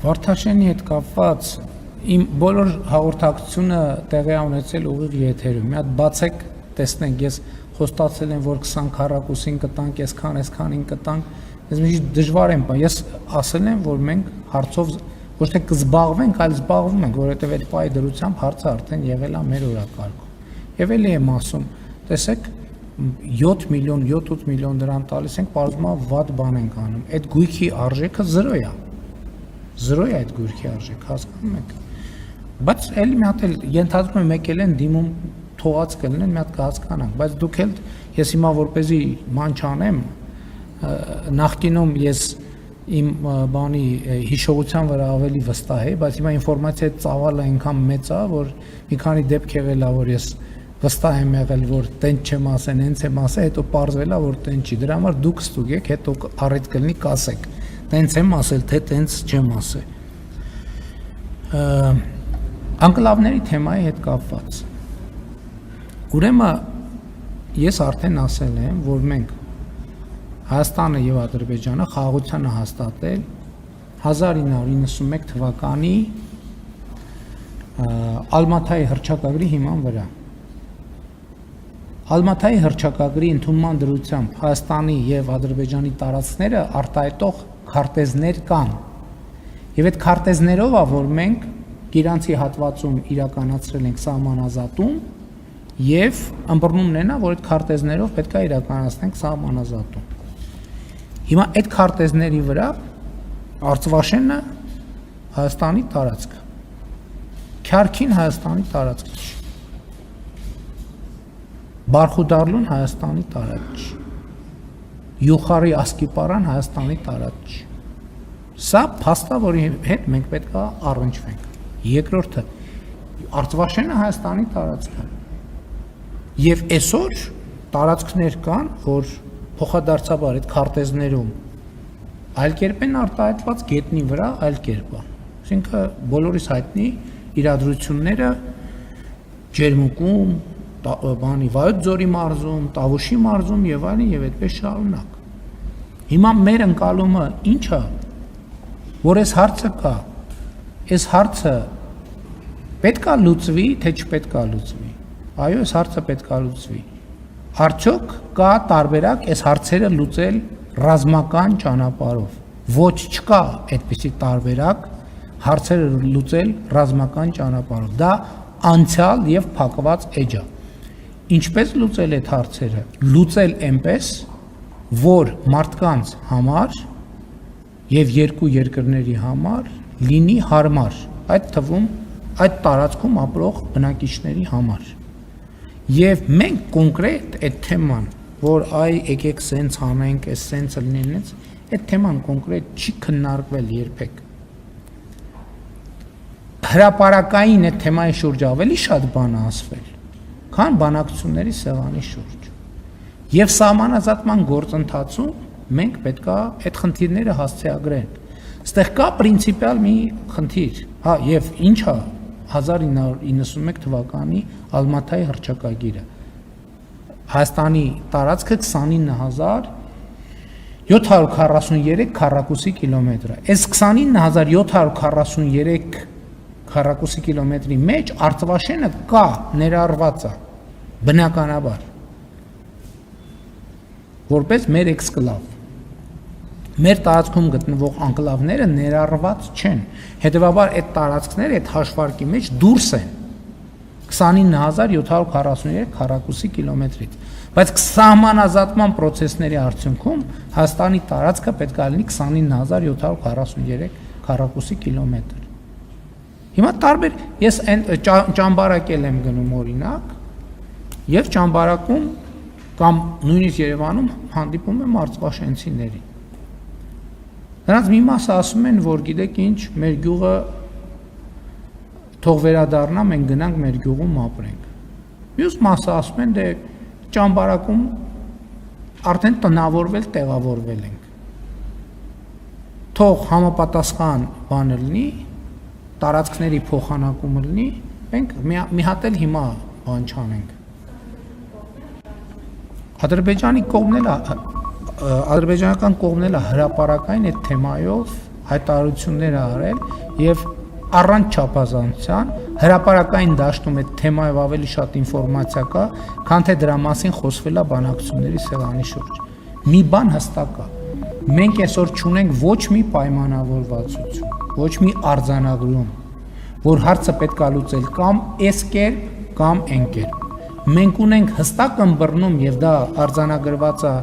Վարդաշենի հետ կապված իմ բոլոր հաղորդակցությունը տեղի ունեցել ուղիղ եթերում։ Մի հատ բացեք, տեսնենք, ես խոստացել եմ, որ 20 քառակուսին կտանք, այսքանին կտանք, ես միշտ դժվար եմ, ես ասել եմ, որ մենք հարցով ոչ թե կզբաղվենք, այլ զբաղվում ենք, որովհետև այդ պայի դրությամբ հարցը արդեն եղել է մեր օրակարգում։ Եվ էլի եմ ասում, տեսեք, 7 միլիոն, 7-8 միլիոն դրամ տալիս ենք, պարզվում է վատ բան ենք անում։ Այդ գույքի արժեքը 0 է։ 0 է այդ գույքի արժեքը, հասկանում եք։ Բայց էլի մի հատ էլ ենթադրում եմ եկել են դիմում թողած կլինեն, մի հատ կհասկանանք, բայց դուք էլ ես հիմա որպեսզի ման չանեմ, նախկինում ես իմ բանի հիշողության վրա ավելի վստահ էի, բայց հիմա ինֆորմացիայի ծավալը այնքան մեծ է, որ մի քանի դեպք եղել է, որ ես վստահ եմ եղել, որ տենց չեմ ասեն, հենց եմ ասել, հետո պարզվել է, որ տենց չի։ Դրա համար դուք ստուգեք, հետո առիթ կլինի կասեք, տենց եմ ասել, թե տենց չեմ ասել։ Անկլավների թեմայի հետ կապված։ Ուրեմն ես արդեն ասել եմ, որ մենք Հայաստանը եւ Ադրբեջանը խաղաղության է հաստատել 1991 թվականի Ալմաթայի հռչակագրի հիման վրա։ Ալմաթայի հռչակագրի ընդունման դրությամբ Հայաստանի եւ Ադրբեջանի տարածքները արտահայտող քարտեզներ կան։ Եվ այդ քարտեզներով է, որ մենք Գիրանցի հատվածում իրականացրել ենք սահմանազատում եւ ըմբռնումն է նա, որ այդ քարտեզներով պետք է իրականացնենք սահմանազատում։ Հիմա այդ քարտեզների վրա Արցվաշենը Հայաստանի տարածքը, Քյարքին Հայաստանի տարածքը չի, Բարխուդարլուն Հայաստանի տարածք չի, Յուխարի Ասկիպարան Հայաստանի տարածք չի։ Սա փաստ է, որի հետ մենք պետք է առնչվենք։ Երկրորդը Արցվաշենը Հայաստանի տարածքը։ Եվ այսօր տարածքներ կան, որ փոխադարձաբար այդ քարտեզներում այլ կերպ են արտահայտված, գետնի վրա այլ կերպ է։ Այսինքն բոլորիս հայտնի իրադրությունները Ջերմուկում, բանի Վայոց ձորի մարզում, Տավուշի մարզում եւ այլն եւ այդպես շարունակ։ Հիմա մեր ընկալումը ի՞նչ է, որ այս հարցը կա։ Այս հարցը պետք է լուծվի, թե չպետք է լուծվի։ Այո, այս հարցը պետք է լուծվի։ Արդյոք կա տարբերակ այս հարցերը լուծել ռազմական ճանապարհով։ Ոչ, չկա այդպիսի տարբերակ հարցերը լուծել ռազմական ճանապարհով։ Դա անցյալ եւ փակված էջ է։ Ինչպես լուծել այդ հարցերը։ Լուծել այնպես, որ մարդկանց համար եւ երկու երկրների համար լինի հարմար, այդ թվում այդ տարածքում ապրող բնակիչների համար։ Եվ մենք կոնկրետ այդ թեման, որ այ եկեք սենց անենք, այս սենցը լինի, այդ թեման կոնկրետ չի քննարկվել երբեք։ Հրապարակային այդ թեմայի շուրջ ավելի շատ բան է ասվել, քան բանակցությունների սեղանի շուրջ։ Եվ սահմանազատման գործընթացում մենք պետք է այդ խնդիրները հասցեագրենք։ Այստեղ կա պրինցիպիալ մի խնդիր, հա, եւ ինչ է 1991 թվականի Ալմաթայի հռչակագիրը։ Հայաստանի տարածքը 29743 քառակուսի կիլոմետր է։ Այս 29743 քառակուսի կիլոմետրի մեջ Արցվաշենը կա, ներառված է, բնականաբար, որպես մեր էքսկլավ։ Մեր տարածքում գտնվող անկլավները ներառված չեն, հետևաբար այդ տարածքները այդ հաշվարկի մեջ դուրս են 29743 քառակուսի կիլոմետրից, բայց սահմանազատման process-ների արդյունքում Հայաստանի տարածքը պետք է լինի 29743 քառակուսի կիլոմետր։ Հիմա տարբեր, ես ճամբարակել եմ գնում օրինակ, եւ ճամբարակում կամ նույնիսկ Երևանում հանդիպում եմ արցվաշենցիների։ Նրանց մի մասը ասում են, որ գիտեք ինչ, մեր գյուղը թող վերադառնա, մենք գնանք մեր գյուղում ապրենք։ Մյուս մասը ասում են, դե ճամբարակում արդեն տնավորվել, տեղավորվել ենք։ Թող համապատասխան բանը լինի, տարածքների փոխանակումը լինի, մենք մի հատ էլ հիմա բան չանենք։ Ադրբեջանի կողմն էլ ադրբեջանական կողմն էլ հրապարակային այդ թեմայով հայտարարություններ արել եւ առանց չափազանցության հրապարակային դաշտում այդ թեմայով ավելի շատ ինֆորմացիա կա, քան թե դրա մասին խոսվել է բանակցությունների սեղանի շուրջ։ Մի բան հստակ է։ Մենք այսօր չունենք ոչ մի պայմանավորվածություն, ոչ մի արձանագրում, որ հարցը պետք է լուծել կամ այս կերպ, կամ այն կերպ։ Մենք ունենք հստակ ըմբռնում եւ դա արձանագրված է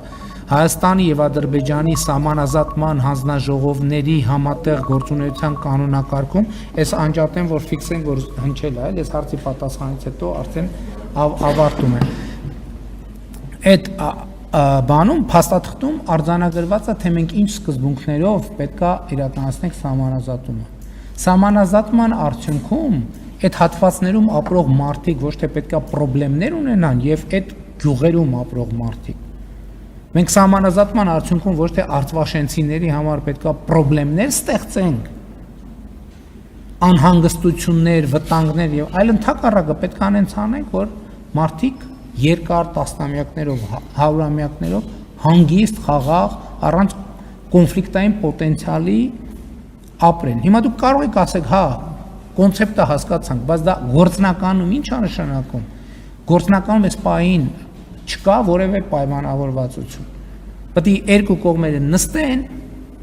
Հայաստանի եւ Ադրբեջանի սահմանազատման հանձնաժողովների համատեղ գործունեության կանոնակարգում, այս անջատեմ, որ ֆիքսենք, որ հնչել է, այս հարցի պատասխանից հետո արդեն ավարտում եմ։ Այդ բանում փաստաթղթում արձանագրված է, թե մենք ինչ սկզբունքներով պետք է իրականացնենք սահմանազատումը։ Սահմանազատման արդյունքում այդ հատվածներում ապրող մարդիկ ոչ թե պետք է խնդիրներ ունենան եւ այդ գյուղերում ապրող մարդիկ։ Մենք սահմանազատման արդյունքում ոչ թե արծվաշենցիների համար պետք է խնդիրներ ստեղծենք, անհանգստություններ, վտանգներ եւ այլ ընդհակառակը պետք է անենց անենք, որ մարդիկ երկար տասնամյակներով, հարյուրամյակներով հանգիստ, խաղաղ, առանց կոնֆլիկտային պոտենցիալի ապրեն։ Հիմա դուք կարող եք ասեք, հա, կոնցեպտը հասկացանք, բայց դա գործնականում ի՞նչ է նշանակում։ Գործնականում այս պահին չկա որևէ պայմանավորվածություն։ Պետք է երկու կողմերը նստեն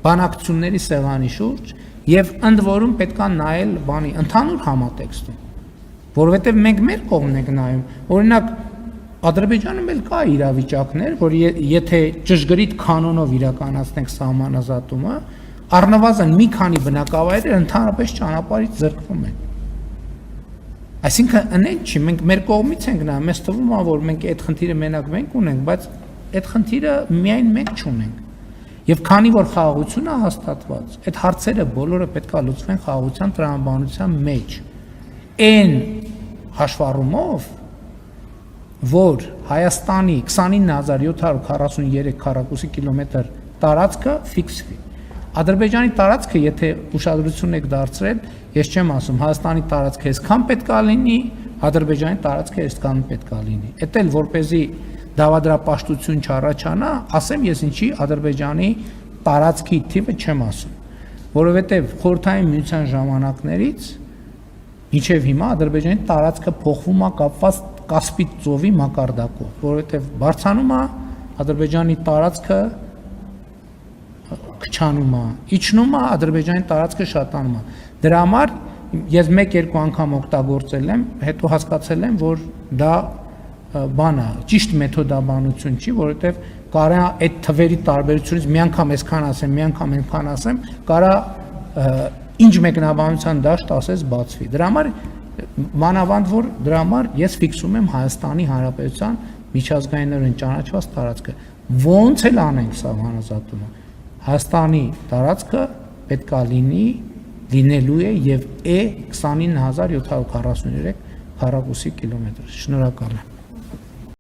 բանակցությունների սեղանի շուրջ եւ ընդ որում պետք է նայել բանի ընդհանուր համատեքստում, որովհետեւ մենք մեր կողմն ենք նայում։ Օրինակ Ադրբեջանում էլ կա իրավիճակներ, որ եթե ճշգրիտ կանոնով իրականացնենք սահմանազատումը, առնվազն մի քանի բնակավայրեր ընդհանրապես ճանապարհից զրկվում են։ Այսինքն ընենք չի, մենք մեր կողմից ենք նայում, մեզ թվում է, որ մենք այդ խնդիրը մենակ մենք ունենք, բայց այդ խնդիրը միայն մենք չունենք։ Եվ քանի որ խաղաղություն է հաստատված, այդ հարցերը բոլորը պետք է լուծվեն խաղաղության տրամաբանության մեջ։ Այն հաշվառումով, որ Հայաստանի 29743 քառակուսի կիլոմետր տարածքը ֆիքսվի։ Ադրբեջանի տարածքը, եթե ուշադրություն եք դարձրել, ես չեմ ասում, Հայաստանի տարածքը այսքան պետք է լինի, Ադրբեջանի տարածքը այսքան պետք է լինի։ Էդ էլ որպեսզի դավադրապաշտություն չառաջանա, ասեմ ես ինչի Ադրբեջանի տարածքի թիվը չեմ ասում, որովհետև խորհրդային միության ժամանակներից մինչև հիմա Ադրբեջանի տարածքը փոխվում է կապված Կասպից ծովի մակարդակով, որովհետև բարձրանում է Ադրբեջանի տարածքը քչանում է, իջնում է Ադրբեջանի տարածքը շատանում է։ Դրա համար ես 1-2 անգամ օգտագործել եմ, հետո հասկացել եմ, որ դա բան է, ճիշտ մեթոդաբանություն չի, որովհետև կարա այդ թվերի տարբերությունից մի անգամ այսքան ասեմ, մի անգամ այնքան ասեմ, կարա ինչ մեկնաբանության դաշտ ասես բացվի։ Դրա համար մանավանդ որ դրա համար ես ֆիքսում եմ Հայաստանի Հանրապետության միջազգայինորեն ճանաչված տարածքը։ Ոնց էլ անենք սահմանազատումը։ Հայաստանի տարածքը պետք է լինելու է եւ է 29743 քառակուսի կիլոմետր։ Շնորհակալ եմ։